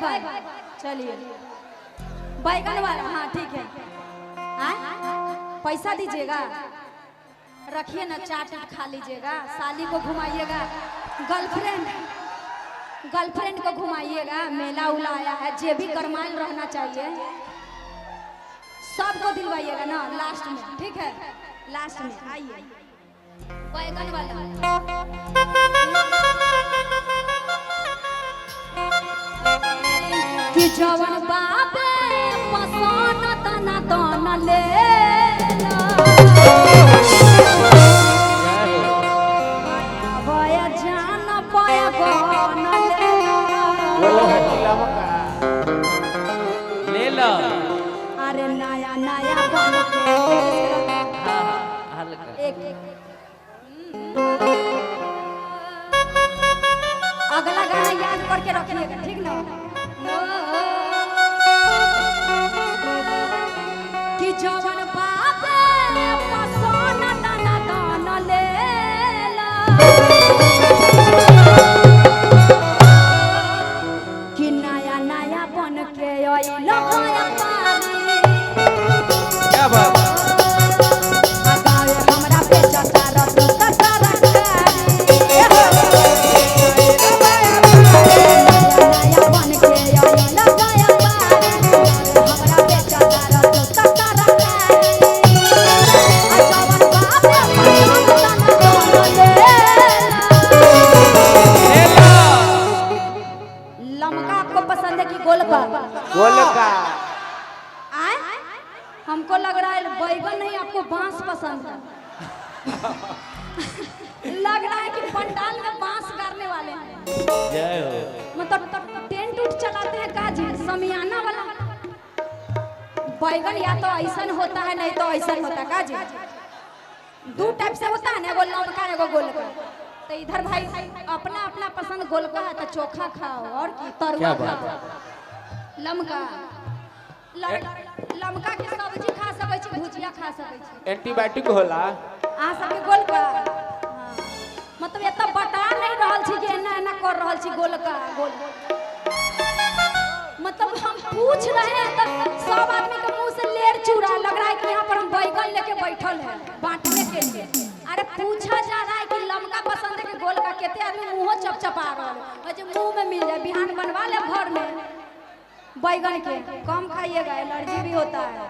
बैगन, चलिए बैगन वाला, हाँ ठीक है। पैसा दीजिएगा, रखिए ना, चाट खा लीजिएगा, साली को घुमाइएगा, गर्लफ्रेंड को घुमाइएगा, मेला उला आया है, जे भी गरमाइल रहना चाहिए सबको दिलवाइएगा ना लास्ट में, ठीक है? लास्ट में आइए बैगन वाला। कि जवन बाबे पसंद तना तना ले भया जान पाया गन ले लो। अरे नया नया बन के एक अगला गाना याद करके रखिएगा, ठीक ना? कि जवन बाबे पसंद तना तना लेला, कि नया नया बन के आइल भया पानी। क्या बात? अगावे हमरा पे चटारा तू चटारा कारी, नया बन के आइल भया पानी। हमरा पे चटारा तू चटारा कारी, जवन बाबे पसंद तना तना लेला। लमका आपको पसंद है कि गोलका? गोलका। आए? हमको लग रहा है बैगन नहीं, आपको बांस पसंद है। लग रहा है कि पंडाल में बांस करने वाले हैं, जय हो। मतलब टेंट उठ चलाते हैं काजी, समियाना वाला। बैगन या तो ऐसा होता है, नहीं तो ऐसा होता है काजी। दो टाइप से होता है ना, एगो लमका एगो गोलका। तो इधर भाई अपना अपना पसंद गोलका है तो चोखा खाओ और की तरुआ खाओ। लमका लमका के सब्जी खा सकै छी, भुजिया खा सकै छी, एंटीबायोटिक होला। आ सबके गोलका, हाँ। मतलब एत बता नहीं रहल छी कि एना एना कर रहल छी गोलका गोल। मतलब हम पूछ रहे हैं तो सब आदमी के मुंह से लेर चूरा लग रहा है कि यहाँ पर हम बैगन लेके बैठल हैं बांटने के लिए। अरे पूछा जा रहा है कि लमका पसंद है कि गोलका? केते आदमी मुंह चपचपा रहल है, मुंह में मिल जाए, बिहान बनवा ले घर में बैगन के। कम खाइएगा, एलर्जी भी होता है।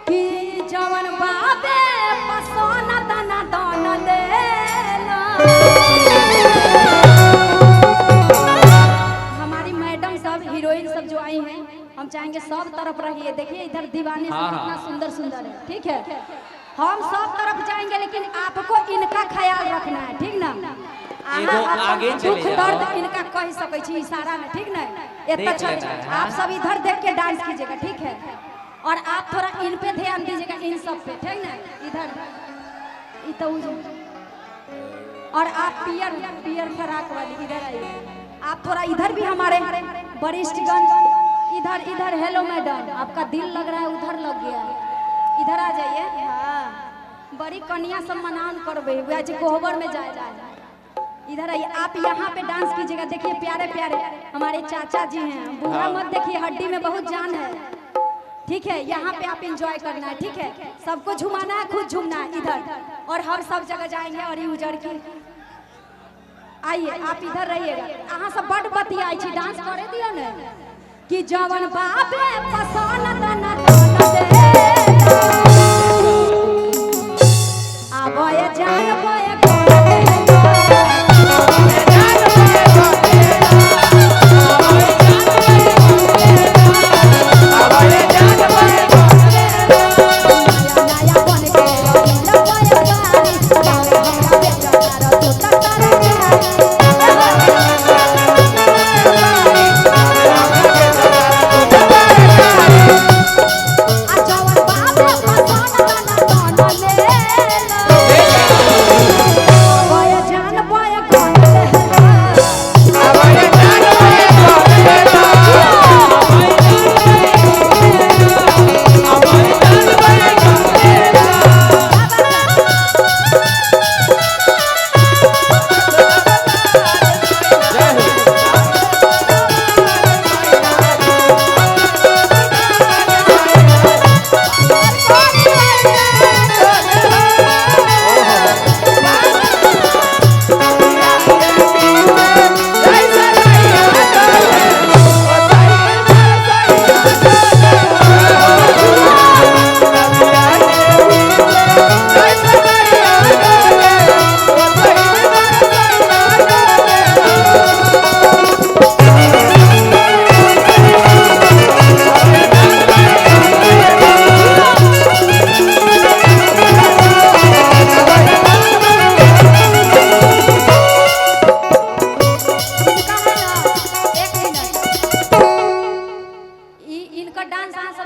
कि जवन बाबे पसंद तना तना लेला। हमारी मैडम सब हीरोइन सब जो आई हैं, हम चाहेंगे सब तरफ रहिए। देखिए इधर दीवाने से कितना सुंदर सुंदर है, ठीक है? हम सब तरफ जाएंगे, लेकिन आपको इनका ख्याल रखना है, ठीक ना? आगे दुख दर्द इनका कह सकै छी इशारा में, ठीक ना? आप सब इधर देख के डांस कीजिएगा, ठीक है? और आप थोड़ा इन पे ध्यान दीजिएगा, इन सब पे, ठीक ना? इधर और आप पियर फराक वाली इधर आइए। आप थोड़ा इधर भी, हमारे वरिष्ठगण इधर हेलो मैडम, आपका दिल लग रहा है उधर लग गया, इधर आ जाइए। हाँ, बड़ी कन्या सम्मान करबे, कोहबर में जाए। इधर आइए, आप यहाँ पे डांस कीजिएगा। देखिए प्यारे प्यारे हमारे चाचा जी हैं, बुरा मत देखिए, हड्डी में बहुत जान है, ठीक है? यहाँ पे आप एंजॉय करना है, ठीक है? सबको झुमाना है, खुद झूमना है इधर, और हम सब जगह जाएंगे। और ये उजड़ की आइए, आप इधर रहिएगा। अहाँ सब बड़ बतिया छी, डांस करे दियो ने। कि जवन बाबे पसंद तना तना देला, आबे जान पाए अच्छा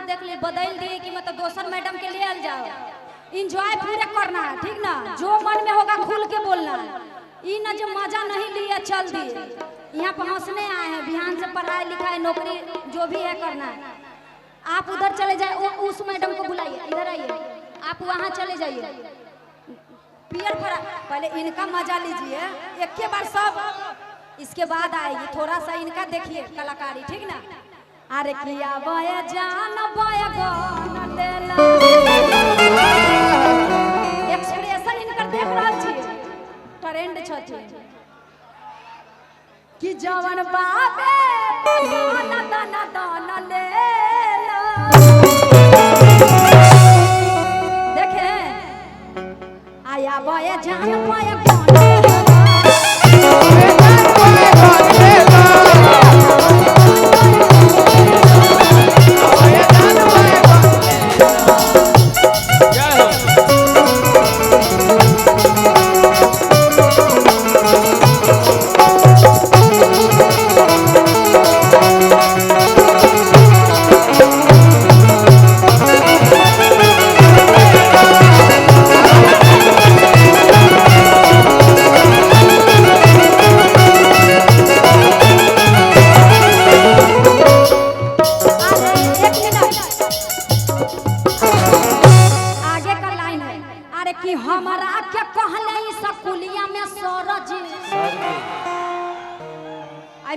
देख ले बदल दिए कि मतलब दोसर मैडम के ले आल जाओ। इंजॉय पूरा करना है, ठीक ना? जो मन में होगा खुल के बोलना है। ये ना जो मजा नहीं लिए चल दिए। यहाँ पर हंसने आए हैं, बिहान से पढ़ाई लिखाई नौकरी जो भी है करना है। आप उधर चले जाए, उस मैडम को बुलाइए, इधर आइए, आप वहाँ चले जाइए। पियर फरा पहले इनका मजा लीजिए एक के बार सब, इसके बाद आएगी थोड़ा सा इनका देखिए कलाकारी, ठीक ना? अरे किया बया जान बया गान देला एक्सप्रेशन इनकर देख रहल छी, ट्रेंड छथि कि जवन बाबे दाना दाना दाना लेला। देखे आया बया जान बया गान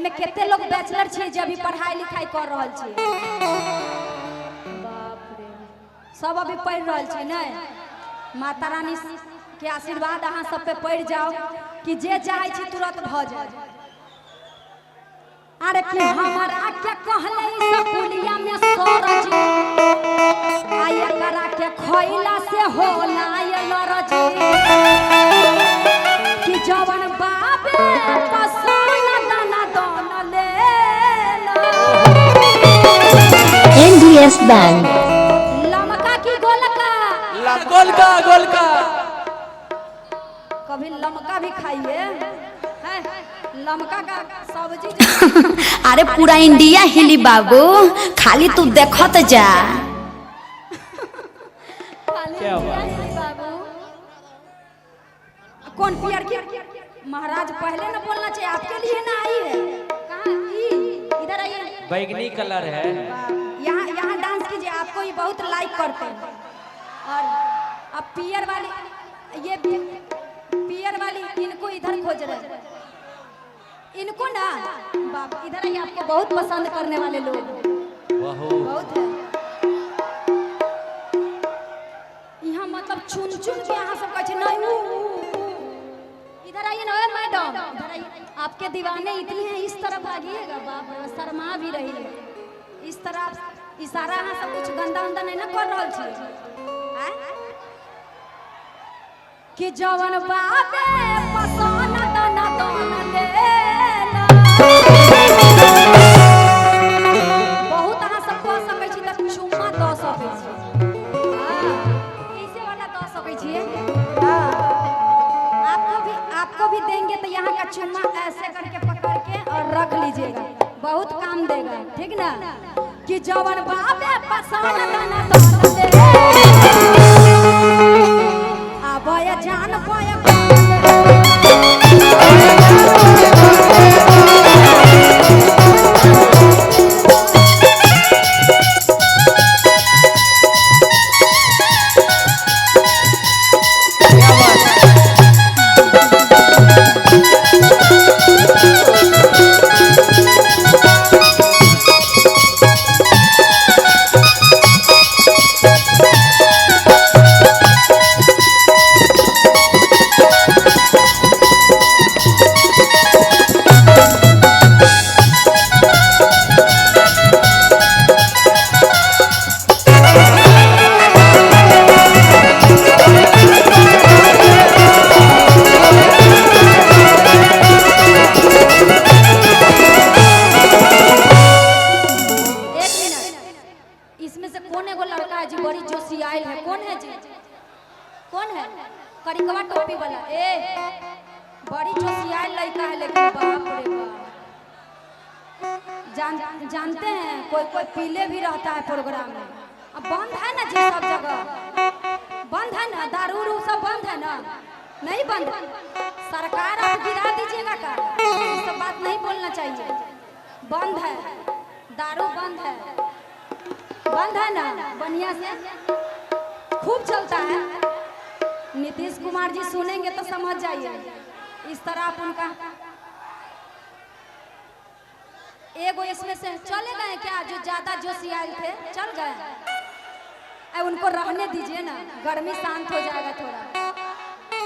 में केते लोग बैचलर छे जे अभी पढ़ाई लिखाई कर रहल छे। बाप रे, सब अभी पढ़ रहल छे नै? माता रानी के आशीर्वाद अहाँ सब पे पड़ जाओ कि जे चाहे छी तुरंत भ जाए। अरे कि हमरा के कहले स्कूलिया में सरज आया करा के खइला से होला ये लरज कि जवन बाबे पसंद दाना दाना लेला। NDS Bank लमका की गोलका? गोलका गोलका। कभी लमका भी खाइए है? लमका का सब्जी अरे पूरा इंडिया हिली बाबू, खाली तू देखत जा। क्या बात? बाबू कौन पियर की? महाराज पहले ना बोलना चाहिए, आपके लिए ना आई है। कहाँ इधर आइए। बैगनी कलर है। यहाँ यहाँ डांस कीजिए, आपको ये बहुत लाइक करते हैं। और अब पियर वाली, ये पियर वाली इनको इधर खोज रहे हैं। इनको ना बाप इधर आइए, आपको बहुत पसंद करने वाले लोग बहुत है यहाँ। मतलब चुन चुन के यहाँ सब कहते नहीं। इधर आइए ना मैडम, इधर आइए। आपके दीवाने इतने हैं, इस तरफ भागिएगा। बाप रे, शर्मा भी रही है। इस तरफ इशारा यहाँ सब कुछ गंदा उंदा नहीं ना कर रहा छे कि जवन बाबे पसंद दाना दाना लेला। बहुत अहाँ सब कह सकै छी त चुम्मा द सकै छी। ऐसे वाला द सकै छी। आपको भी देंगे तो यहाँ का चुम्मा ऐसे करके पकड़ के और रख लीजिएगा, बहुत काम देगा, ठीक ना? कि जवन बाबे पसंद दाना दाना लेला आबया जान पाया। इसमें से कौन एगो लड़का है जी बड़ी जोशियाल है? कौन है जी? कौन है? करिकवा टोपी वाला? बड़ी जोशियाल लड़का है, लेकिन बाप रे बाप। जानते हैं कोई कोई पीले भी रहता है प्रोग्राम में। बंद है ना जी, सब जगह बंद है ना, दारू उरू सब बंद है ना? नहीं बंद। सरकार आप गिरा दीजिएगा का? ये सब बात नहीं बोलना चाहिए। बंद है, दारू बंद है, बंद है ना, बढ़िया से खूब चलता है। नीतीश कुमार जी सुनेंगे तो समझ जाइए, इस तरह आप उनका एगो इसमें से चले गए क्या, जो ज्यादा जोशियाल थे चल गए। उनको रहने दीजिए ना, गर्मी शांत हो जाएगा थोड़ा।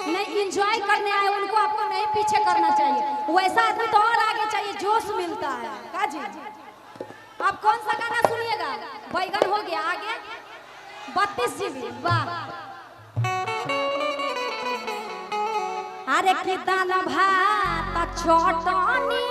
नहीं एंजॉय करने आए उनको, आपको नहीं पीछे करना चाहिए। वैसा आदमी तो और आगे चाहिए, जोश मिलता है का जी। आप कौन सा गाना सुनिएगा? बैगन हो गया, आगे 32 GB। वाह, अरे की दाल भात चटनी